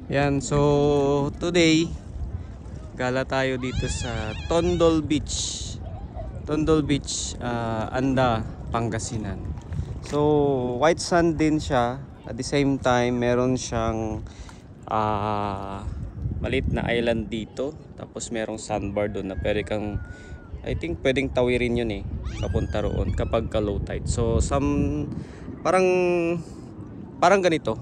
Yan, so today gala tayo dito sa Tondol Beach. Tondol Beach, Anda, Pangasinan. So white sand din siya. At the same time, meron siyang maliit na island dito. Tapos merong sandbar doon na pwede kang, I think pwedeng tawirin yun papunta roon kapag ka low tide. So parang parang ganito,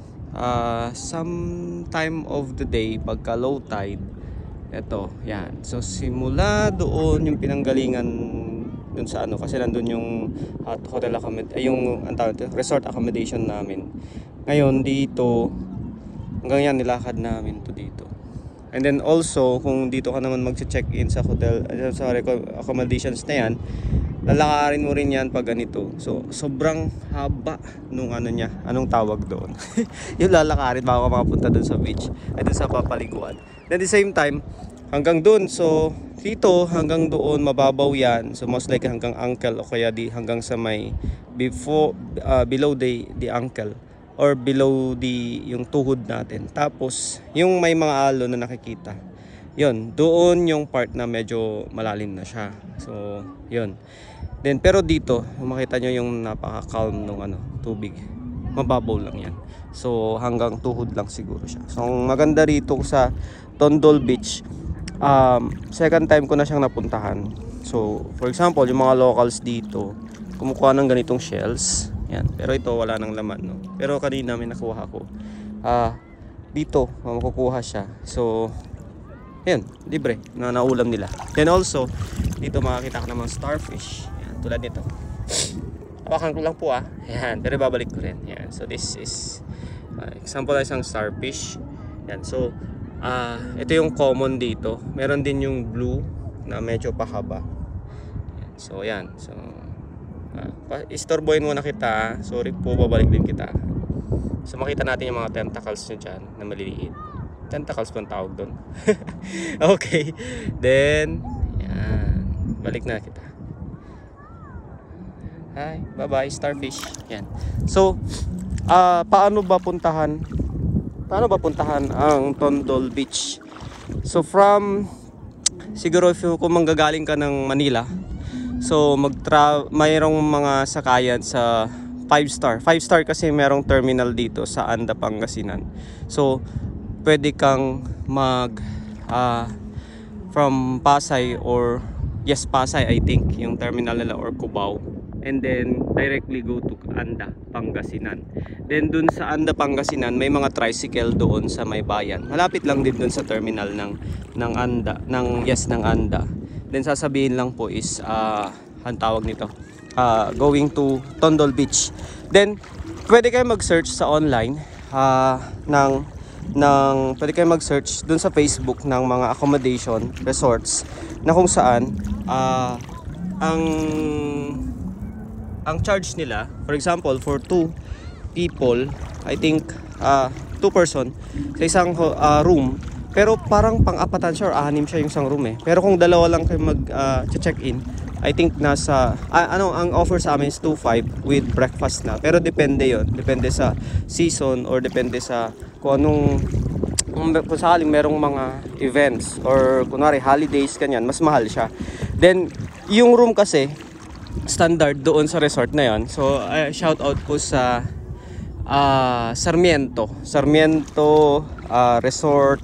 some time of the day pagka low tide, eto yan, so simula doon yung pinanggalingan dun sa kasi nandun yung hotel yung resort accommodation namin. Ngayon dito hanggang yan nilakad namin to dito. And then also kung dito ka naman mag-check-in sa hotel, sa accommodations na yan, lalakarin mo rin yan pag ganito. So sobrang haba nung anong tawag doon. Yung lalakarin bago ka makapunta doon sa beach, ay doon sa papaliguan. At the same time, hanggang doon, so dito hanggang doon mababaw yan. So most likely hanggang ankle o kaya hanggang sa may below the ankle or below yung tuhod natin. Tapos yung may mga alon na nakikita, yun, doon yung part na medyo malalim na siya. So yun. Then pero dito makita nyo yung napaka-calm nung tubig, mababaw lang yan. So hanggang tuhod lang siguro siya. So ang maganda rito sa Tondol Beach, second time ko na siyang napuntahan. So for example, yung mga locals dito kumukuha ng ganitong shells yan, pero ito wala nang laman, no? Pero kanina may nakuha ko dito, makukuha siya. So yan, libre na naulam nila. Then also dito makakita ka namang starfish. Yan, tulad nito. Hawakan ko lang po yan, pero babalik ko rin. Yan, so this is example ng isang starfish. Yan, so ito yung common dito. Meron din yung blue na medyo pahaba. Yan, so yan, so istorbohin muna kita. Sorry po, babalik din kita. So makita natin yung mga tentacles nyo dyan na maliliit. Tentacles pang tawag doon. Okay, then yan, balik na kita. Hi, bye bye starfish. Yan, so paano ba puntahan ang Tondol Beach? So from siguro kung manggagaling ka ng Manila, so mayroong mga sakayan sa 5 star kasi merong terminal dito sa Anda, Pangasinan. So pwede kang from Pasay or Pasay, I think yung terminal nila, or Cubao, and then directly go to Anda, Pangasinan. Then dun sa Anda, Pangasinan, may mga tricycle doon sa may bayan. Malapit lang din dun sa terminal ng Anda, ng Anda. Then sasabihin lang po is ang tawag nito, going to Tondol Beach. Then pwede kayo mag-search sa online pwede kayo mag-search dun sa Facebook ng mga accommodation resorts na kung saan ang charge nila, for example, for 2 people, I think 2 person sa isang room, pero parang pang-apatan siya or 6 siya yung isang room Pero kung dalawa lang kayo mag-check-in, I think nasa ang offer sa amin is 2.5 with breakfast na. Pero depende sa season or depende sa kung sakaling merong mga events or kunwari holidays kanyan, mas mahal siya. Then yung room kasi standard doon sa resort na yon. So shout out po sa Sarmiento Resort,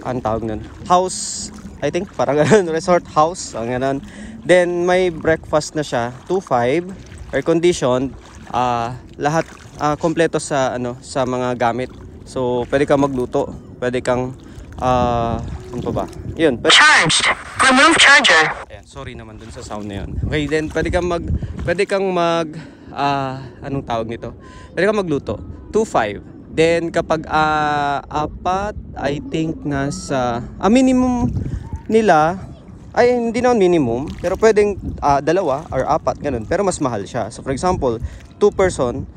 ang tawag nun, house, I think parang ganun, resort house, ang ganun. Then may breakfast na siya, 2.5, air conditioned, lahat kompleto sa sa mga gamit. So pwede kang magluto, pwede kang ano pa ba? Yun, Charged. Remove charger. Ayan, sorry naman dun sa sound na yun. Okay, then pwede kang anong tawag nito? Pwede kang magluto, 2.5. Then kapag apat, I think nasa minimum nila, ay hindi naman minimum, pero pwedeng 2 or 4 ganun, pero mas mahal siya. So for example, 2 person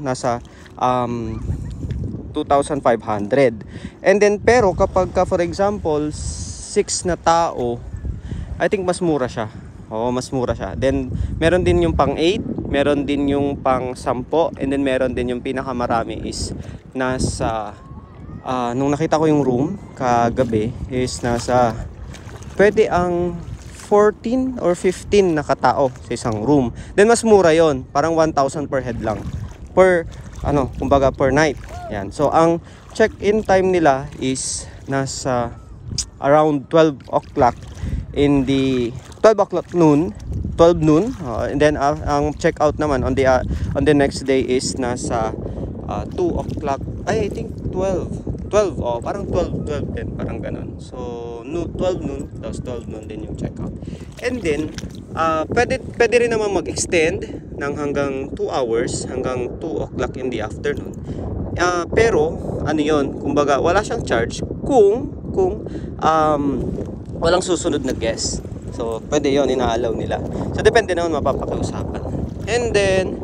nasa 2,500. And then pero kapag for example 6 na tao, I think mas mura siya. Oo, mas mura siya. Then meron din yung pang 8, meron din yung pang 10, and then meron din yung pinakamarami is nasa nung nakita ko yung room kagabi is nasa pwede ang 14 or 15 na katao sa isang room. Then mas mura yon, parang 1,000 per head lang. Per kumbaga per night. Yan. So ang check-in time nila is nasa around 12 o'clock in the 12 o'clock noon, 12 noon. And then ang check-out naman on the next day is nasa 2 o'clock. I think 12. Parang 12 din, parang ganun. So, 12 noon, tapos 12 noon din yung checkout. And then, pwede rin naman mag-extend ng hanggang 2 hours, hanggang 2 o'clock in the afternoon. Pero, ano yun, kumbaga, wala siyang charge kung walang susunod na guest. So, pwede yun, inaalaw nila. So, depende naman mapapakiusapan. And then,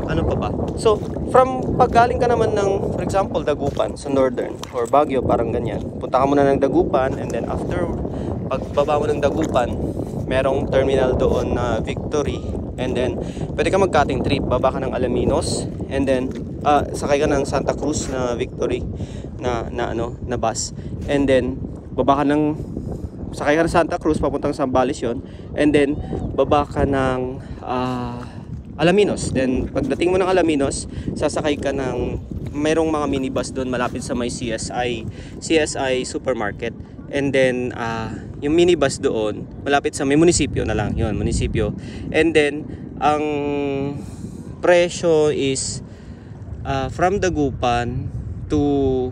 ano pa ba? So, from paggaling ka naman ng, for example, Dagupan sa Northern or Baguio, parang ganyan. Punta ka muna ng Dagupan and then after pagbaba mo ng Dagupan, merong terminal doon na Victory and then pwede ka mag-cutting trip, baba ka ng Alaminos and then sakay ka ng Santa Cruz na Victory na bus. And then baba ka ng sakay ka ng Santa Cruz papuntang Zambales yun and then baba ka ng Alaminos. Then pagdating mo ng Alaminos, sasakay ka ng mayroong mga minibus doon malapit sa may CSI supermarket. And then yung minibus doon malapit sa may munisipyo na lang, yun, munisipyo. And then ang presyo is from Dagupan to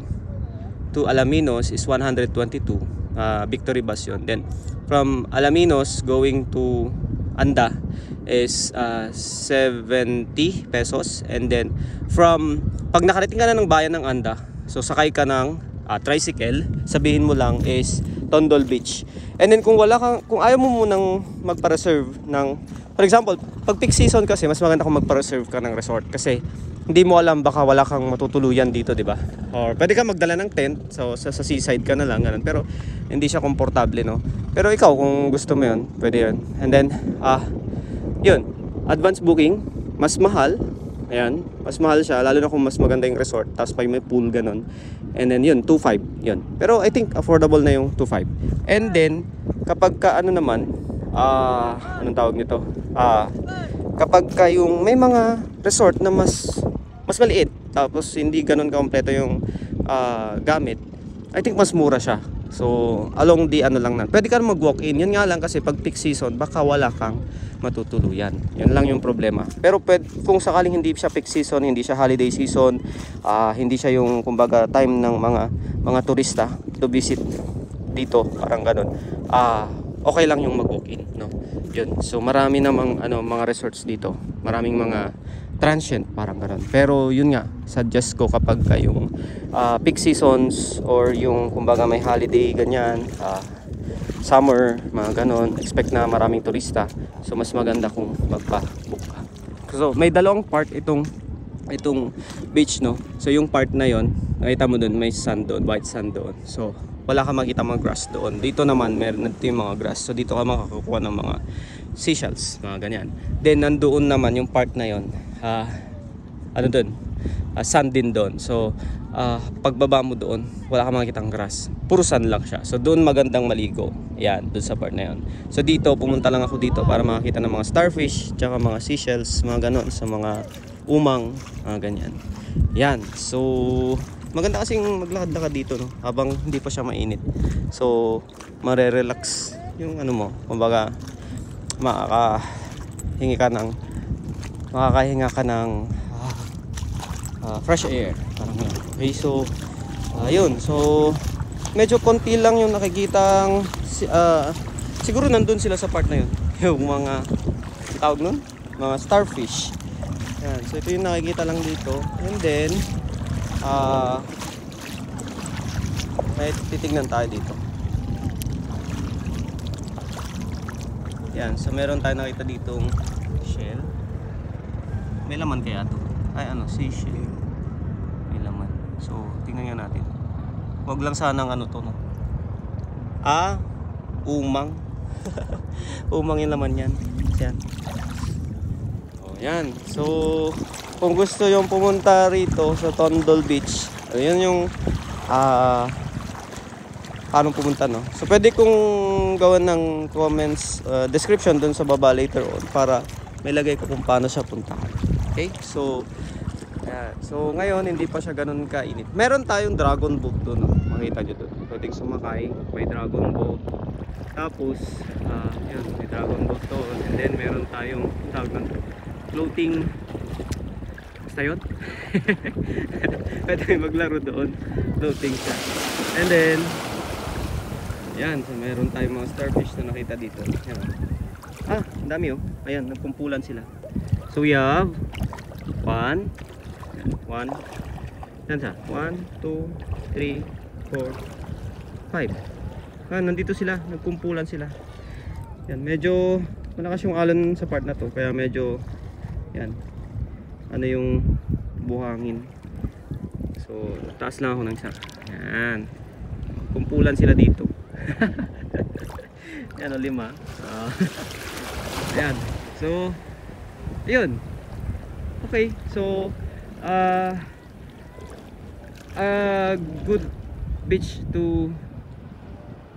Alaminos is 122 Victory bus yun. Then from Alaminos going to Anda is 70 pesos. And then from pag nakarating ka na ng bayan ng Anda, so sakay ka ng tricycle, sabihin mo lang is Tondol Beach. And then kung ayaw mo munang magpa-reserve ng, for example, pag peak season kasi mas maganda kung magpa-reserve ka ng resort kasi hindi mo alam, baka wala kang matutuluyan dito, di ba? Or pwede ka magdala ng tent, so sa seaside ka na lang, ganun. Pero hindi siya komportable, no? Pero ikaw, kung gusto mo yun, pwede yun. And then, yun, advance booking, mas mahal. Ayan, mas mahal siya, lalo na kung mas maganda yung resort, tapos pa may pool, ganun. And then yun, 2.5, yun. Pero I think affordable na yung 2.5. And then, kapag ka naman, anong tawag nito? Kapag ka yung may mga resort na mas maliit, tapos hindi ganun kompleto yung gamit, I think mas mura siya. So, along the lang na. Pwede ka mag-walk-in. Yun nga lang kasi pag peak season, baka wala kang matutuluyan. Yun lang yung problema. Pero kung sakaling hindi siya peak season, hindi siya holiday season, hindi siya yung kumbaga time ng mga turista to visit dito, parang ganun. Okay lang yung mag-walk-in, no? Yun. So, marami namang mga resorts dito. Maraming mga transient, parang ganun. Pero yun nga, suggest ko kapag yung peak seasons or yung kumbaga may holiday ganyan, summer, mga ganun, expect na maraming turista. So mas maganda kung magpa-book ka. So may dalawang part itong beach, no. So yung part na yon, nakita mo doon may sand doon, white sand doon. So wala ka makita mga grass doon. Dito naman meron dito yung mga grass. So dito ka makakakuha ng mga seashells, mga ganyan. Then nandoon naman yung part na yon, doon, sand din doon. So pagbaba mo doon, wala ka makikitang grass, puro sand lang siya. So doon magandang maligo, yan, doon sa part na yon. So dito, pumunta lang ako dito para makakita ng mga starfish, tsaka mga seashells, mga ganon, sa mga umang, mga ganyan. Yan, so maganda kasing maglakad-lakad dito, no, habang hindi pa siya mainit. So mare-relax yung mo, kumbaga makakahinga ka ng fresh air, parang yun. Okay, so yun, so medyo konti lang yung nakikitang siguro nandun sila sa part na yun yung mga tawag nun, mga starfish. Yan, so ito yung nakikita lang dito. And then may titignan tayo dito. Yan, so meron tayo nakita ditong shell. May laman kaya to? Ay seashell. May laman. So tingnan nga natin. Wag lang sanang to, no. Umang. Umang yung laman yan. Yan. Yan. So kung gusto yung pumunta rito sa Tondol Beach, ayun yung paano pumunta, no? So pwede kong gawan ng comments, description dun sa baba later on para may lagay ko kung paano siya puntahan. Okay, so so ngayon hindi pa siya ganun kainit. Meron tayong dragon boat doon, no? Makita nyo doon, pwedeng sumakay, may dragon boat. Tapos yun, may dragon boat doon. And then meron tayong tawag ng floating, basta yun. Pwede maglaro doon, floating siya. And then yan, so meron tayong mga starfish na nakita dito. Yan. Ang dami oh. Ayan, nagkumpulan sila. So we have 1 yan siya, 1, 2, 3, 4, 5. Nandito sila, nagkumpulan sila. Yan, medyo malakas yung alon sa part na to, kaya medyo yan, ano yung buhangin. So taas lang ako ng isa. Yan, kumpulan sila dito. Yan o, 5. Ayan, so ayun. Okay, so good beach to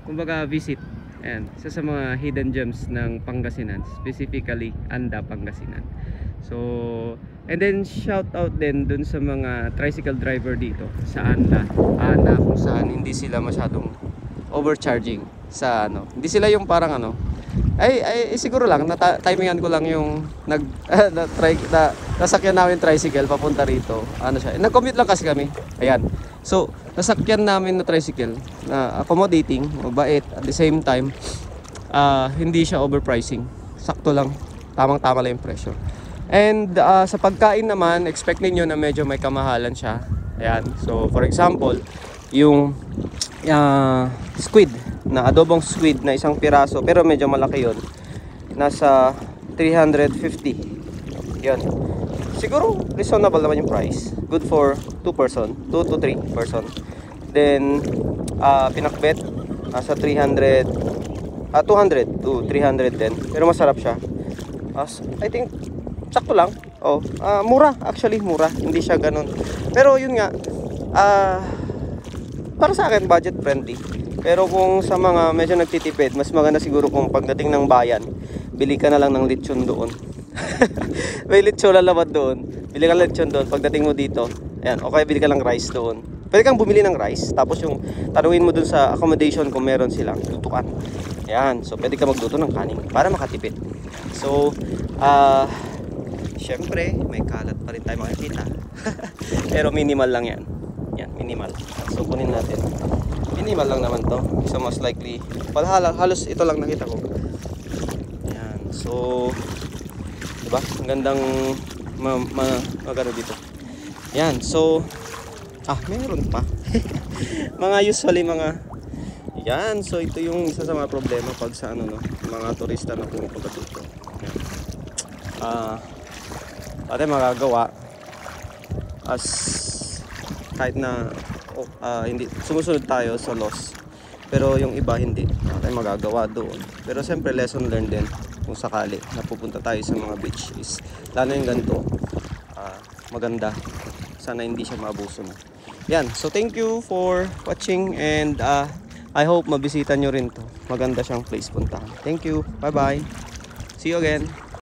kumbaga visit. Ayan, isa sa mga hidden gems ng Pangasinan, specifically Anda, Pangasinan. So, and then shout out din dun sa mga tricycle driver dito sa Anda, kung saan hindi sila masyadong overcharging sa ano. Hindi sila yung parang ano, ay siguro lang timingan ko lang yung nasakyan namin tricycle papunta rito. Ano siya? Nag-commute lang kasi kami. Ayan. So, nasakyan namin na tricycle na accommodating, mabait, at the same time hindi siya overpricing. Sakto lang. Tamang-tama lang yung presyo. And sa pagkain naman, expect niyo na medyo may kamahalan siya. Ayan. So, for example, yung squid, na adobong squid na isang piraso, pero medyo malaki yon, nasa 350. Yun, siguro reasonable naman yung price, good for 2 to 3 person. Then pinakbet nasa 200 to 300 din, pero masarap siya. I think sakto lang. Mura, actually mura, hindi siya ganun, pero yun nga, para sa akin budget friendly. Pero kung sa mga medyo nagtitipid, mas maganda siguro kung pagdating ng bayan, bili ka na lang ng lechon doon. May lechon lalabad doon, bili ka ng lechon doon. Pagdating mo dito, ayan, okay, bili ka lang rice doon. Pwede kang bumili ng rice, tapos yung tanungin mo doon sa accommodation kung meron silang lutuan. Ayan, so pwede ka magluto ng kanin para makatipid. So syempre may kalat pa rin tayo makikita. Pero minimal lang yan. Yan, minimal. So kunin natin. Minimal lang naman to. So most likely, halos ito lang nakita ko. Ayan. So, diba? Ang gandang magano dito. Ayan. So, meron pa. Usually mga yan. So ito yung isa sa mga problema pag sa mga turista na pumupunta dito. Ayan. Pati magagawa as kahit na hindi sumusunod tayo sa laws, pero yung iba hindi tayo magagawa doon. Pero siyempre lesson learned din kung sakali napupunta tayo sa mga beach is lalo yung ganito, maganda, sana hindi siya maabuso mo. Yan, so thank you for watching, and I hope mabisita nyo rin to. Maganda siyang place puntahan. Thank you, bye bye, see you again.